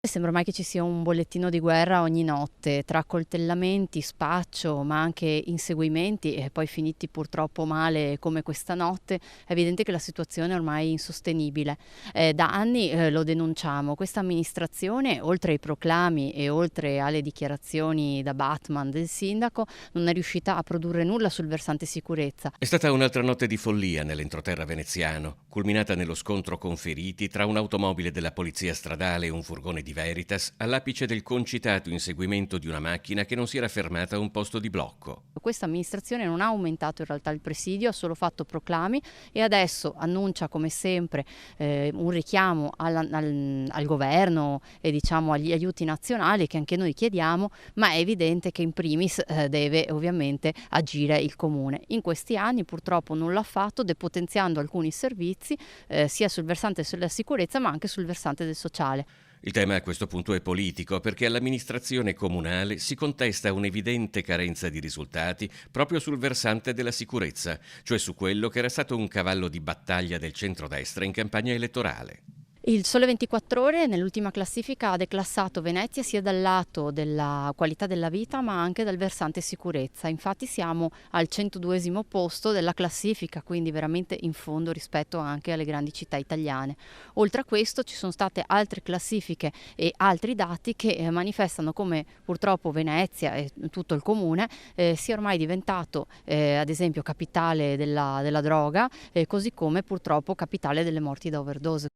Sembra ormai che ci sia un bollettino di guerra ogni notte, tra accoltellamenti, spaccio, ma anche inseguimenti e poi finiti purtroppo male come questa notte. È evidente che la situazione è ormai insostenibile. Da anni lo denunciamo. Questa amministrazione, oltre ai proclami e oltre alle dichiarazioni da Batman del sindaco, non è riuscita a produrre nulla sul versante sicurezza. È stata un'altra notte di follia nell'entroterra veneziano, culminata nello scontro con feriti tra un'automobile della polizia stradale e un furgone di Veritas, all'apice del concitato inseguimento di una macchina che non si era fermata a un posto di blocco. Questa amministrazione non ha aumentato in realtà il presidio, ha solo fatto proclami e adesso annuncia come sempre un richiamo al governo e diciamo agli aiuti nazionali che anche noi chiediamo, ma è evidente che in primis deve ovviamente agire il comune. In questi anni purtroppo non l'ha fatto, depotenziando alcuni servizi sia sul versante della sicurezza ma anche sul versante del sociale. Il tema a questo punto è politico perché all'amministrazione comunale si contesta un'evidente carenza di risultati proprio sul versante della sicurezza, cioè su quello che era stato un cavallo di battaglia del centrodestra in campagna elettorale. Il Sole 24 Ore nell'ultima classifica ha declassato Venezia sia dal lato della qualità della vita ma anche dal versante sicurezza. Infatti siamo al 102esimo posto della classifica, quindi veramente in fondo rispetto anche alle grandi città italiane. Oltre a questo ci sono state altre classifiche e altri dati che manifestano come purtroppo Venezia e tutto il comune sia ormai diventato ad esempio capitale della droga, così come purtroppo capitale delle morti da overdose.